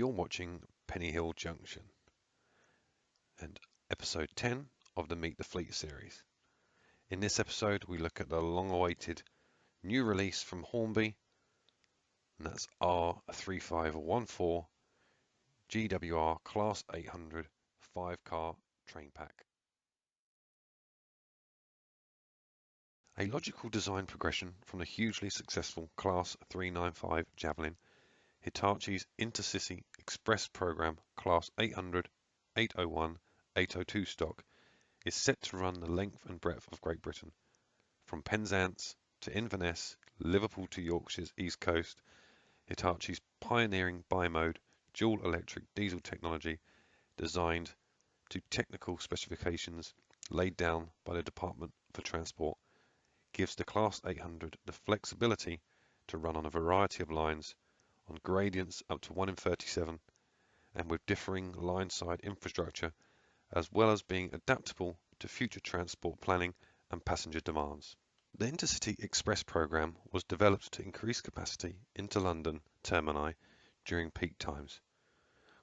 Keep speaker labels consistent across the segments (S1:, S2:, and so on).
S1: You're watching Pennyhill Junction and episode 10 of the Meet the Fleet series. In this episode, we look at the long-awaited new release from Hornby, and that's R3514 GWR Class 800 5-car train pack. A logical design progression from the hugely successful Class 395 Javelin, Hitachi's Intercity Express program Class 800, 801, 802 stock is set to run the length and breadth of Great Britain, from Penzance to Inverness, Liverpool to Yorkshire's east coast. Hitachi's pioneering bi-mode dual electric diesel technology, designed to technical specifications laid down by the Department for Transport, gives the Class 800 the flexibility to run on a variety of lines, on gradients up to 1 in 37, and with differing line-side infrastructure, as well as being adaptable to future transport planning and passenger demands. The Intercity Express program was developed to increase capacity into London termini during peak times,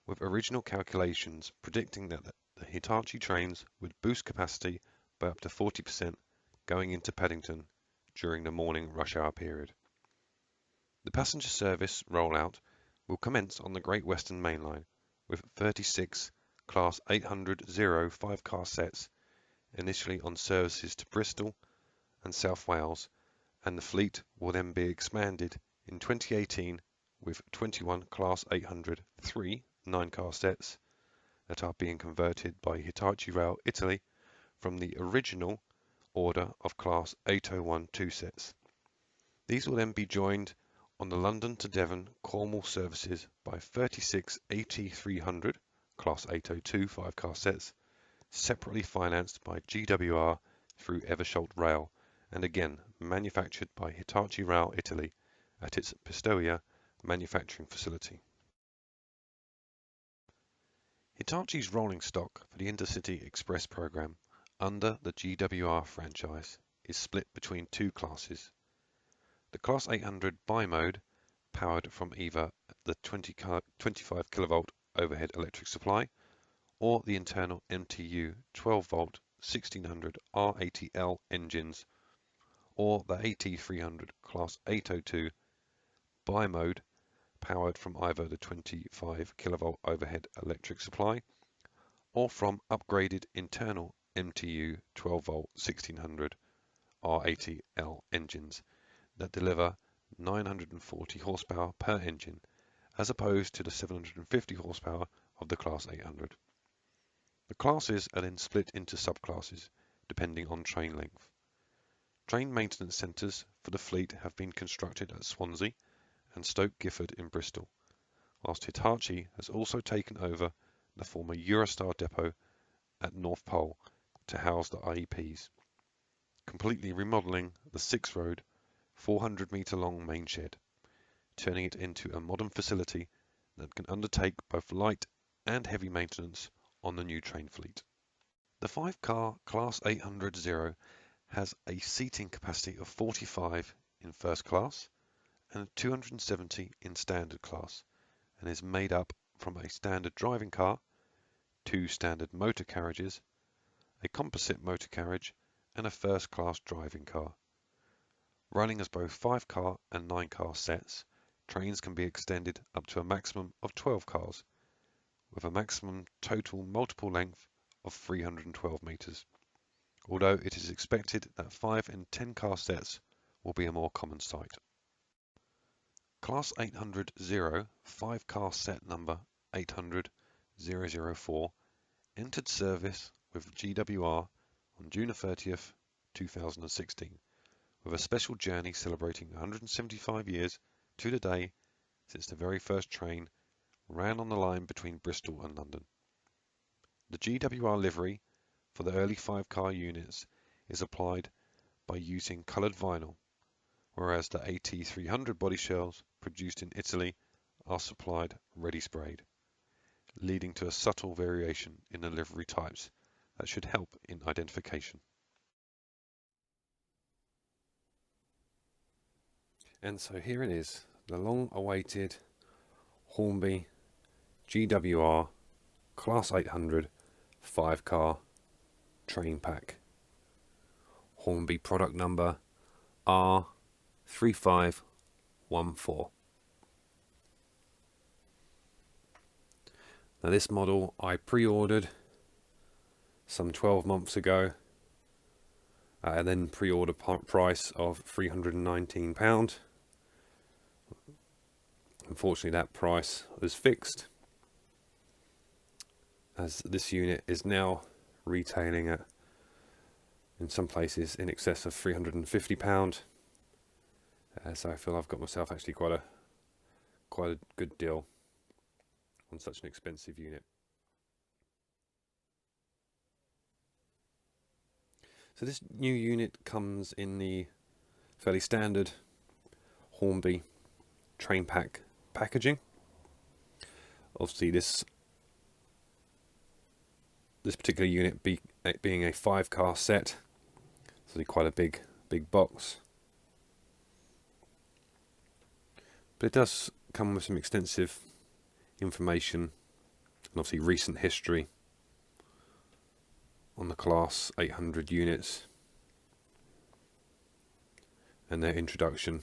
S1: with original calculations predicting that the Hitachi trains would boost capacity by up to 40% going into Paddington during the morning rush hour period. The passenger service rollout will commence on the Great Western Main Line with 36 Class 800 5-car sets initially on services to Bristol and South Wales, and the fleet will then be expanded in 2018 with 21 Class 800 9-car sets that are being converted by Hitachi Rail Italy from the original order of Class 801 2 sets. These will then be joined on the London to Devon Cornwall services by 36 AT300 Class 802 5-car sets, separately financed by GWR through Eversholt Rail, and again manufactured by Hitachi Rail Italy at its Pistoia manufacturing facility. Hitachi's rolling stock for the Intercity Express program under the GWR franchise is split between two classes. The Class 800 bi-mode, powered from either the 25 kV overhead electric supply or the internal MTU 12-volt 1600 R80L engines, or the AT300 Class 802 bi-mode, powered from either the 25 kV overhead electric supply or from upgraded internal MTU 12-volt 1600 R80L engines that deliver 940 horsepower per engine, as opposed to the 750 horsepower of the Class 800. The classes are then split into subclasses, depending on train length. Train maintenance centres for the fleet have been constructed at Swansea and Stoke Gifford in Bristol, whilst Hitachi has also taken over the former Eurostar depot at North Pole to house the IEPs, completely remodelling the 6-road, 400-metre long main shed, turning it into a modern facility that can undertake both light and heavy maintenance on the new train fleet. The 5-car Class 800 has a seating capacity of 45 in first class and 270 in standard class, and is made up from a standard driving car, 2 standard motor carriages, a composite motor carriage, and a first class driving car. Running as both 5-car and 9-car sets, trains can be extended up to a maximum of 12 cars, with a maximum total multiple length of 312 metres, although it is expected that 5 and 10-car sets will be a more common sight. Class 800 5-car set number 800-004 entered service with GWR on June 30th, 2016, with a special journey celebrating 175 years to the day since the very first train ran on the line between Bristol and London. The GWR livery for the early 5-car units is applied by using coloured vinyl, whereas the AT300 body shells produced in Italy are supplied ready sprayed, leading to a subtle variation in the livery types that should help in identification. And so here it is, the long-awaited Hornby GWR Class 800 5-car train pack. Hornby product number R3514. Now this model I pre-ordered some 12 months ago, and then pre-order price of £319. Unfortunately that price was fixed, as this unit is now retailing at, in some places, in excess of £350. So I feel I've got myself actually quite a good deal on such an expensive unit. So this new unit comes in the fairly standard Hornby train pack packaging. Obviously this particular unit being a 5-car set, so quite a big box. But it does come with some extensive information and obviously recent history on the Class 800 units and their introduction,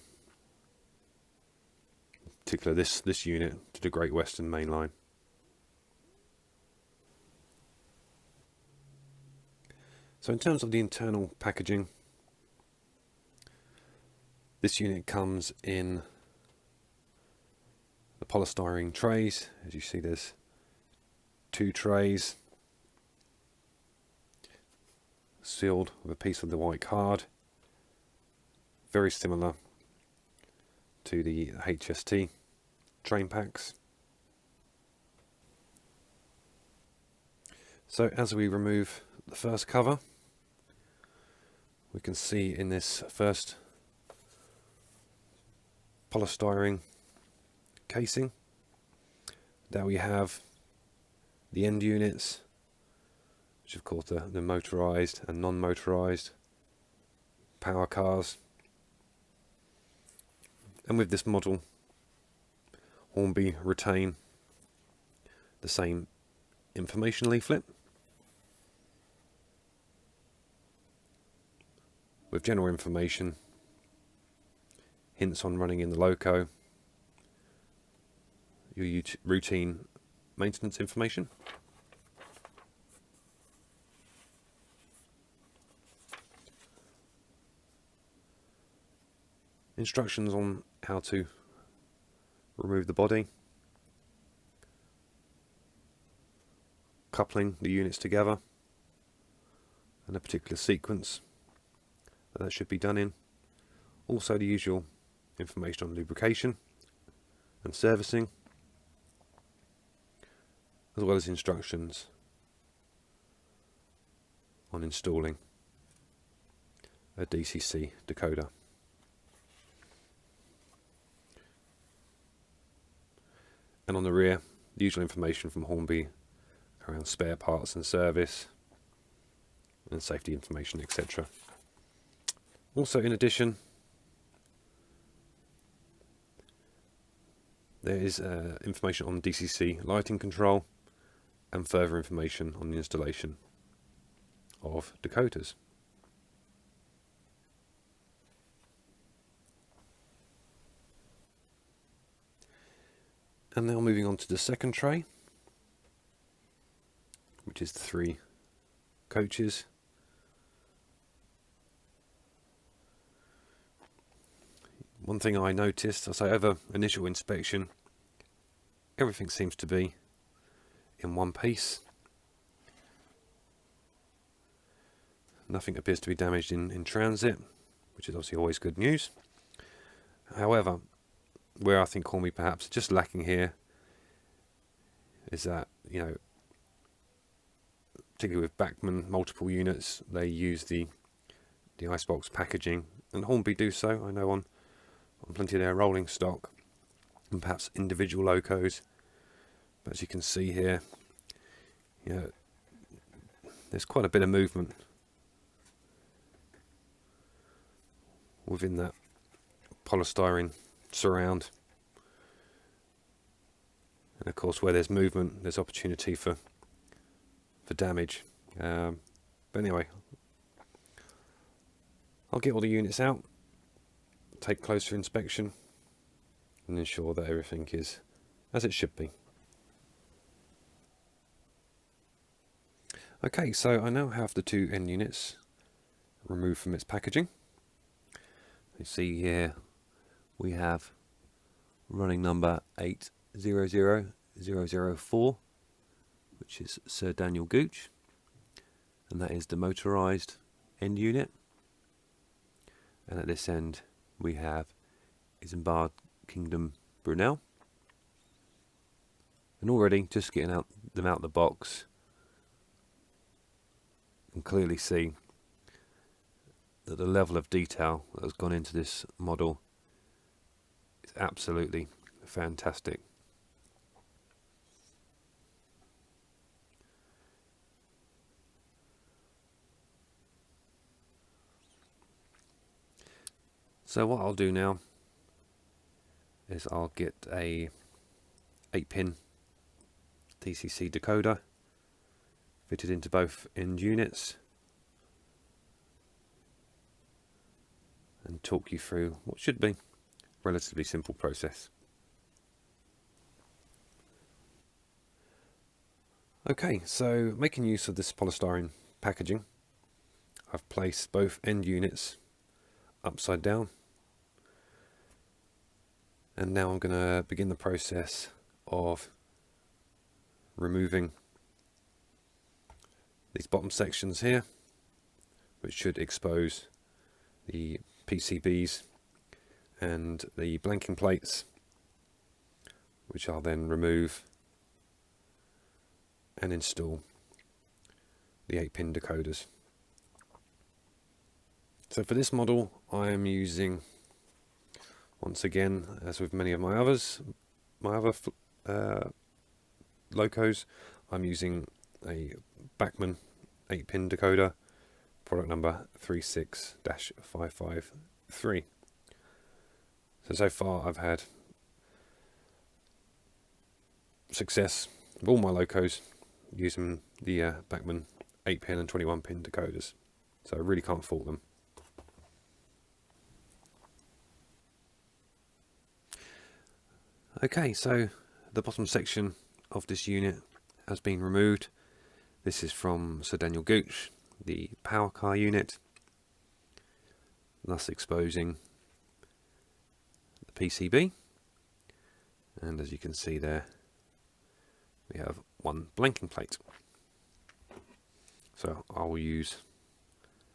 S1: in particular this unit to the Great Western Main Line. So in terms of the internal packaging, this unit comes in the polystyrene trays. As you see, there's 2 trays sealed with a piece of the white card, very similar to the HST train packs. So as we remove the first cover, we can see in this first polystyrene casing that we have the end units, which of course the motorised and non-motorised power cars. And with this model, Hornby retain the same information leaflet with general information, hints on running in the loco, your routine maintenance information, instructions on how to remove the body, coupling the units together, and a particular sequence that should be done in. Also the usual information on lubrication and servicing, as well as instructions on installing a DCC decoder. And on the rear, the usual information from Hornby around spare parts and service and safety information, etc. Also, in addition, there is information on DCC lighting control and further information on the installation of decoders. And now moving on to the second tray, which is the 3 coaches. One thing I noticed, I say over initial inspection, everything seems to be in one piece. Nothing appears to be damaged in transit, which is obviously always good news. However, where I think Hornby perhaps just lacking here is that, particularly with Bachmann multiple units, they use the icebox packaging, and Hornby do so, I know, on plenty of their rolling stock and perhaps individual locos. But as you can see here, there's quite a bit of movement within that polystyrene surround, And of course, where there's movement, there's opportunity for damage. But anyway, I'll get all the units out, take closer inspection, and ensure that everything is as it should be. Okay, so I now have the two end units removed from its packaging. You see here we have running number 800004, which is Sir Daniel Gooch, and that is the motorised end unit. And at this end we have Isambard Kingdom Brunel. And already, just getting them out the box, you can clearly see that the level of detail that has gone into this model is absolutely fantastic. So what I'll do now is I'll get a 8-pin DCC decoder fitted into both end units and talk you through what should be a relatively simple process. Okay, so making use of this polystyrene packaging, I've placed both end units upside down, and now I'm going to begin the process of removing these bottom sections here, which should expose the PCBs and the blanking plates, which I'll then remove and install the 8-pin decoders. So for this model I am using, once again, as with many of my other locos, I'm using a Bachmann 8-pin decoder, product number 36-553. So far I've had success with all my locos using the Bachmann 8-pin and 21-pin decoders, so I really can't fault them. Okay, so the bottom section of this unit has been removed. This is from Sir Daniel Gooch, the power car unit, thus exposing the PCB. And as you can see there, we have one blanking plate. So I will use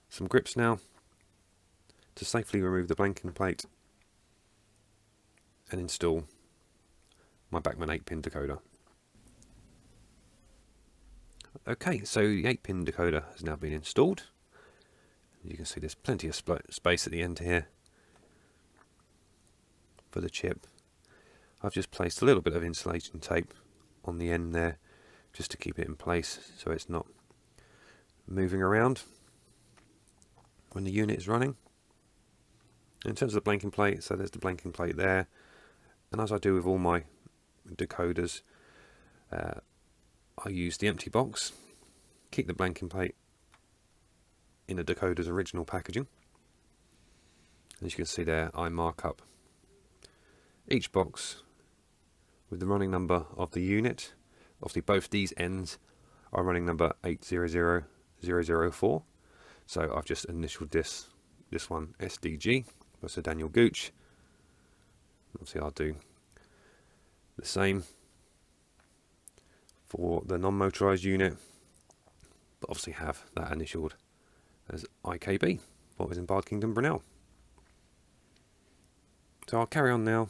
S1: some grips now to safely remove the blanking plate and install my Bachmann 8-pin decoder. Okay, so the 8-pin decoder has now been installed. You can see there's plenty of space at the end here for the chip. I've just placed a little bit of insulation tape on the end there just to keep it in place so it's not moving around when the unit is running. In terms of the blanking plate, so there's the blanking plate there, and as I do with all my decoders, I use the empty box, keep the blanking plate in the decoder's original packaging. As you can see there, I mark up each box with the running number of the unit. Obviously both these ends are running number 800004, so I've just initialed this one SDG, for Sir Daniel Gooch. Obviously I'll do the same for the non-motorised unit, but obviously have that initialed as IKB, for Isambard Kingdom Brunel. So I'll carry on now,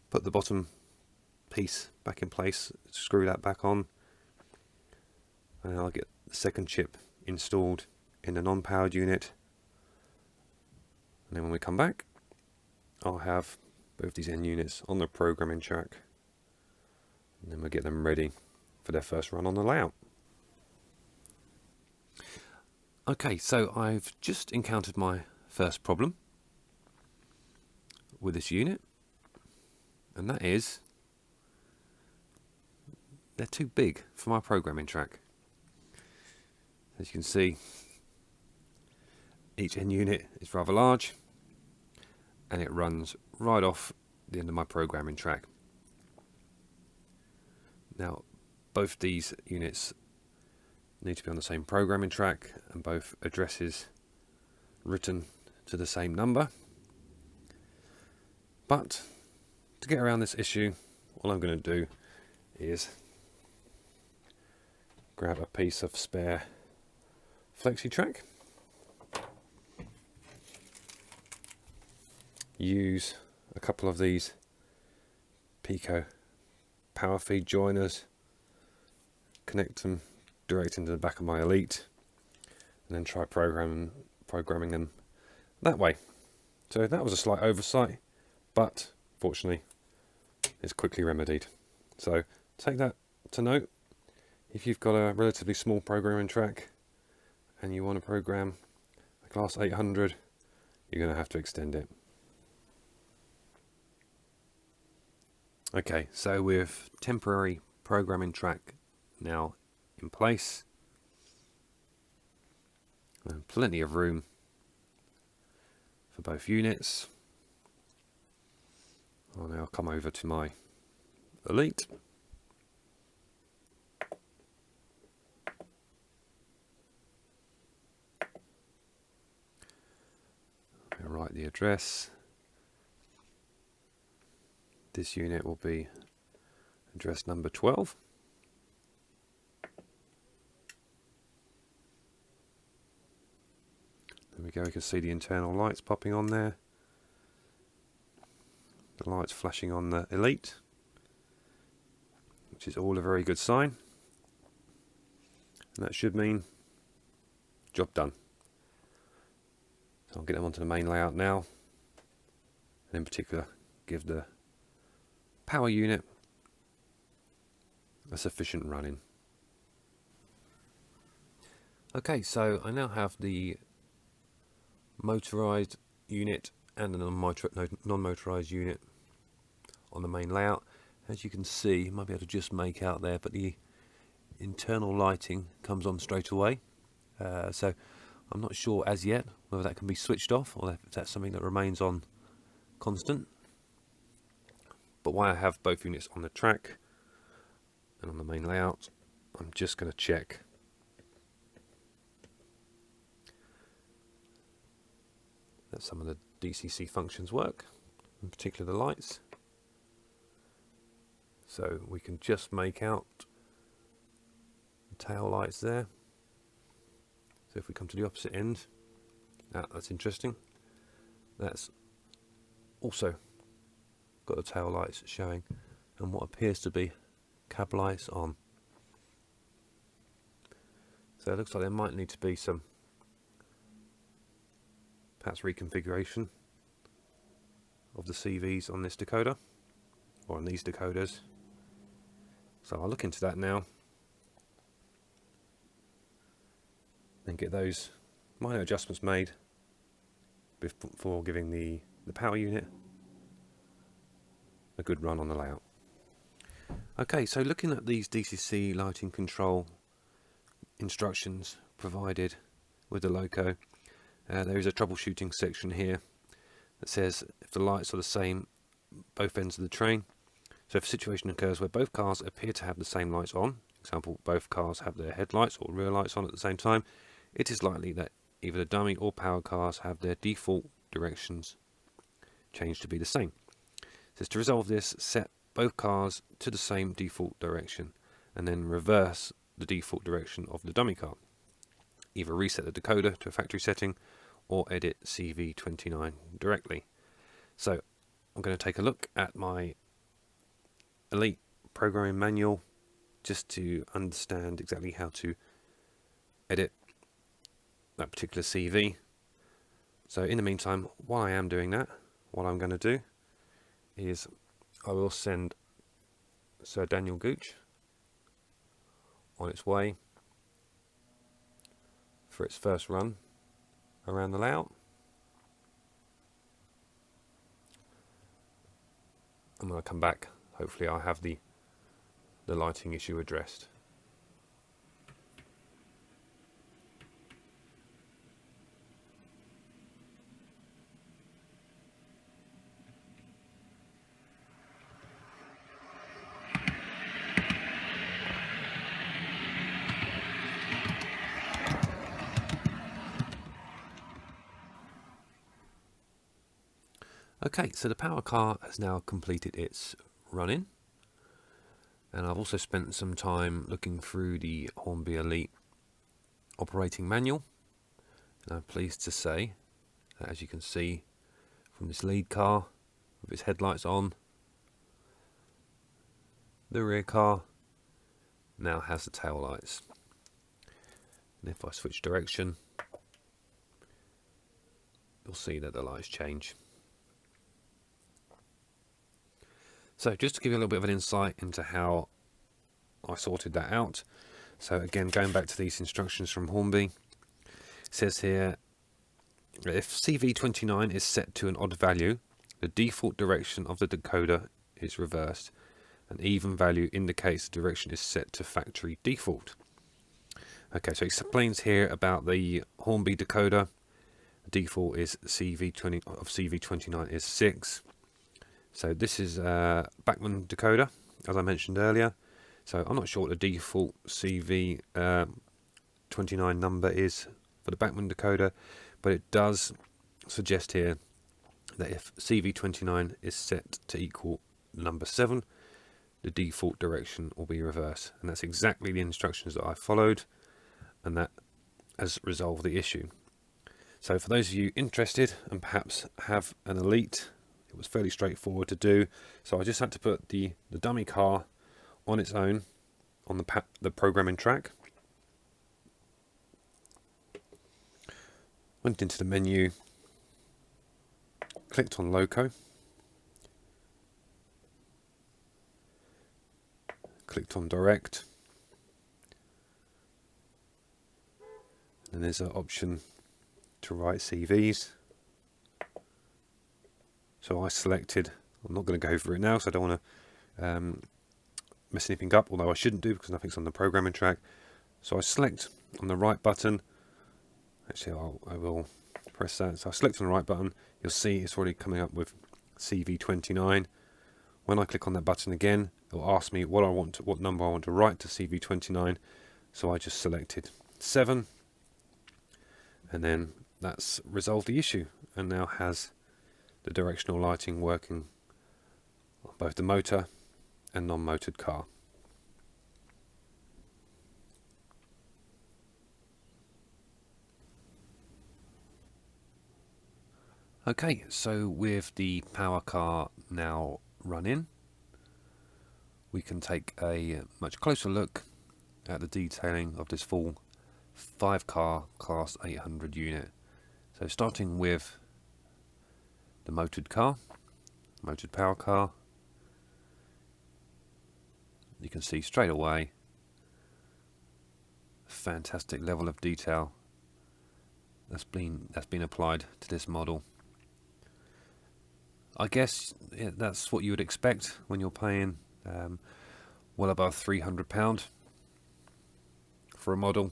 S1: put the bottom piece back in place, screw that back on, and I'll get the second chip installed in the non-powered unit, and then when we come back I'll have both these end units on the programming track, and then we'll get them ready for their first run on the layout. Okay, so I've just encountered my first problem with this unit. and that is they're too big for my programming track. As you can see, each end unit is rather large, and it runs right off the end of my programming track. Now, both these units need to be on the same programming track, and both addresses written to the same number. But to get around this issue, all I'm going to do is grab a piece of spare flexi track, use a couple of these Pico power feed joiners, connect them direct into the back of my Elite, and then try programming them that way. So that was a slight oversight, but fortunately it's quickly remedied. So take that to note. If you've got a relatively small programming track and you want to program a class 800, you're going to have to extend it. Okay, so with temporary programming track now in place, and plenty of room for both units, I'll now come over to my Elite. I'll write the address. This unit will be address number 12. There we go, you can see the internal lights popping on there. The lights flashing on the Elite, which is all a very good sign. And that should mean job done. So I'll get them onto the main layout now, and in particular give the power unit a sufficient run-in. Okay, so I now have the motorized unit and the non-motorized unit on the main layout. As you can see, you might be able to just make out there, but the internal lighting comes on straight away. So I'm not sure as yet whether that can be switched off or if that's something that remains on constant. But while I have both units on the track and on the main layout, I'm just going to check that some of the DCC functions work, in particular the lights. So we can just make out the tail lights there. So if we come to the opposite end, that's interesting. That's also got the tail lights showing and what appears to be cab lights on. So it looks like there might need to be some perhaps reconfiguration of the CVs on this decoder, or on these decoders. So I'll look into that now and get those minor adjustments made before giving the power unit a good run on the layout. Okay, so looking at these DCC lighting control instructions provided with the loco, there is a troubleshooting section here that says if the lights are the same both ends of the train. So if a situation occurs where both cars appear to have the same lights on, for example both cars have their headlights or rear lights on at the same time, it is likely that either the dummy or power cars have their default directions changed to be the same. It says to resolve this, set both cars to the same default direction and then reverse the default direction of the dummy car. Either reset the decoder to a factory setting or edit CV29 directly. So I'm going to take a look at my Elite programming manual just to understand exactly how to edit that particular CV. So in the meantime, while I am doing that, what I'm going to do is I will send Sir Daniel Gooch on its way for its first run around the layout. and when I come back, hopefully I'll have the lighting issue addressed. Okay, so the power car has now completed its run-in, and I've also spent some time looking through the Hornby Elite operating manual, and I'm pleased to say that, as you can see from this lead car with its headlights on, the rear car now has the tail lights. And if I switch direction, you'll see that the lights change. So just to give you a little bit of an insight into how I sorted that out. So again, going back to these instructions from Hornby, it says here, if CV29 is set to an odd value, the default direction of the decoder is reversed. An even value indicates the direction is set to factory default. Okay, so it explains here about the Hornby decoder. The default is CV20 of CV29 is 6. So this is a Bachmann decoder, as I mentioned earlier. So I'm not sure what the default CV29 number is for the Bachmann decoder, but it does suggest here that if CV29 is set to equal number 7, the default direction will be reversed. And that's exactly the instructions that I followed, and that has resolved the issue. So for those of you interested and perhaps have an Elite, it was fairly straightforward to do. So I just had to put the dummy car on its own on the programming track. Went into the menu, clicked on Loco, clicked on Direct, and there's an option to write CVs. So I selected, I'm not going to go over it now, so I don't want to mess anything up, although I shouldn't do because nothing's on the programming track. So I select on the right button. Actually, I will press that. So I select on the right button. You'll see it's already coming up with CV29. When I click on that button again, it will ask me what number I want to write to CV29. So I just selected 7, and then that's resolved the issue, and now has the directional lighting working on both the motor and non-motored car. Okay, so with the power car now running, we can take a much closer look at the detailing of this full 5-car Class 800 unit. So starting with the motored power car, you can see straight away a fantastic level of detail that's been applied to this model. I guess that's what you would expect when you're paying well above £300 for a model.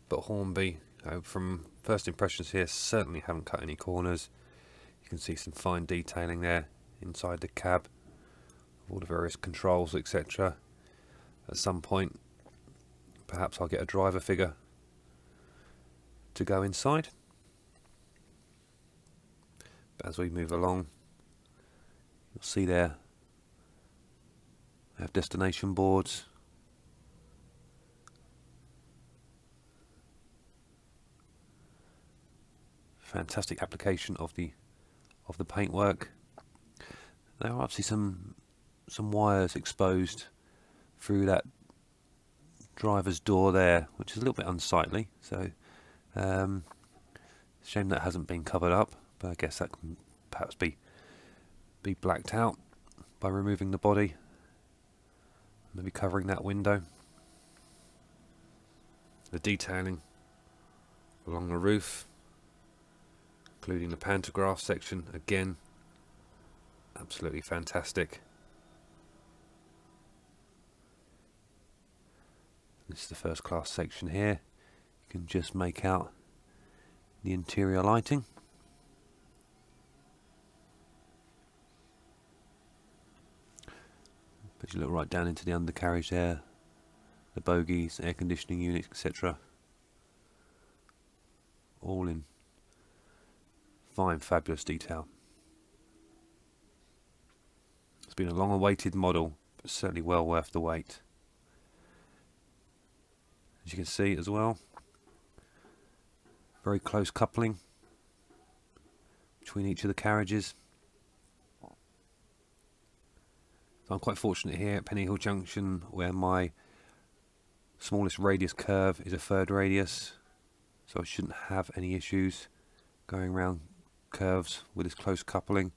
S1: But Hornby, from first impressions here, certainly haven't cut any corners. You can see some fine detailing there inside the cab, all the various controls, etc. At some point, perhaps I'll get a driver figure to go inside. But as we move along, you'll see there we have destination boards. Fantastic application of the paintwork. There are obviously some wires exposed through that driver's door there, which is a little bit unsightly. So, shame that hasn't been covered up. But I guess that can perhaps be blacked out by removing the body, maybe covering that window. The detailing along the roof, including the pantograph section, again absolutely fantastic. This is the first class section here. You can just make out the interior lighting. But you look right down into the undercarriage there, the bogies, air conditioning units, etc. All in fine, fabulous detail. It's been a long awaited model, but certainly well worth the wait. As you can see as well, very close coupling between each of the carriages. So I'm quite fortunate here at Pennyhill Junction, where my smallest radius curve is a third radius, so I shouldn't have any issues going around curves with this close coupling.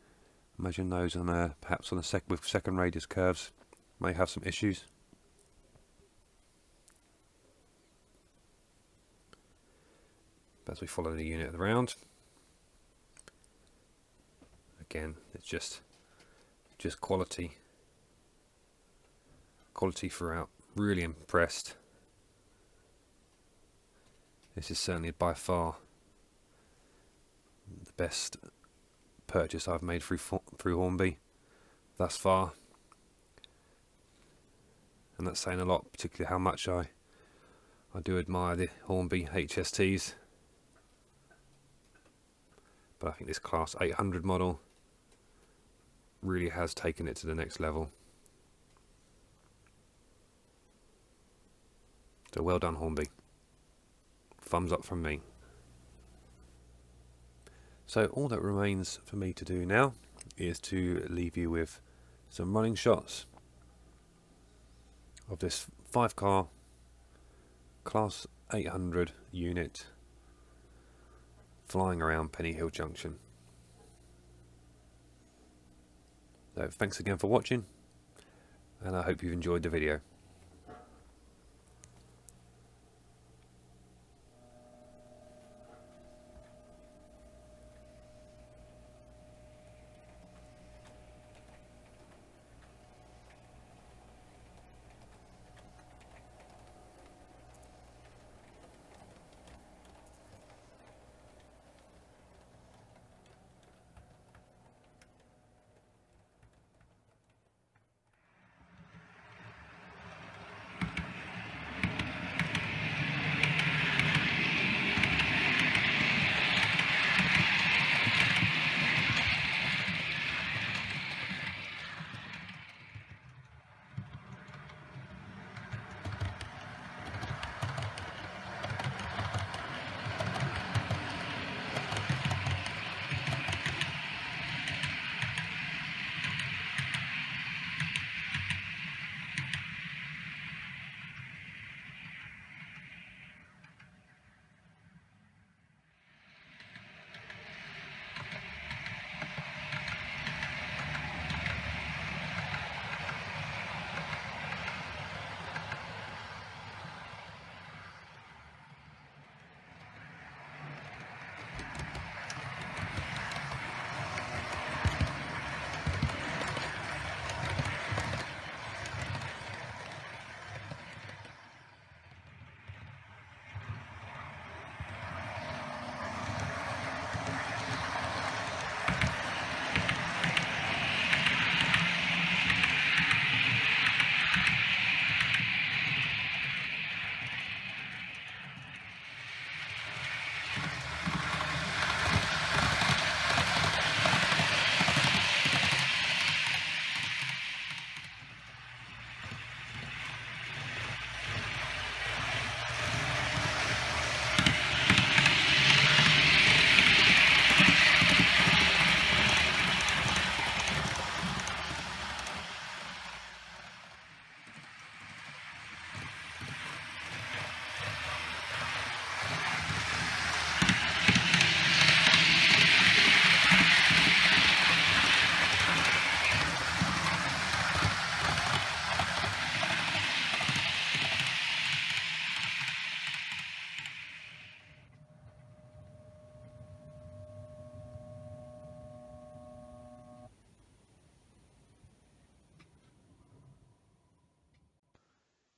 S1: Imagine those on perhaps on with second radius curves may have some issues. But as we follow the unit around, again, it's just quality throughout. Really impressed. This is certainly by far the best purchase I've made through Hornby thus far, and that's saying a lot, particularly how much I do admire the Hornby HSTs. But I think this Class 800 model really has taken it to the next level. So well done, Hornby. Thumbs up from me. So all that remains for me to do now is to leave you with some running shots of this 5-car Class 800 unit flying around Pennyhill Junction. So thanks again for watching, and I hope you've enjoyed the video.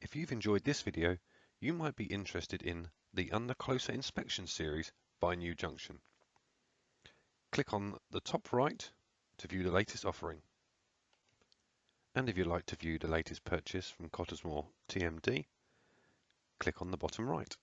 S1: If you've enjoyed this video, you might be interested in the Under Closer Inspection series by New Junction. Click on the top right to view the latest offering. And if you'd like to view the latest purchase from Cottesmore TMD, click on the bottom right.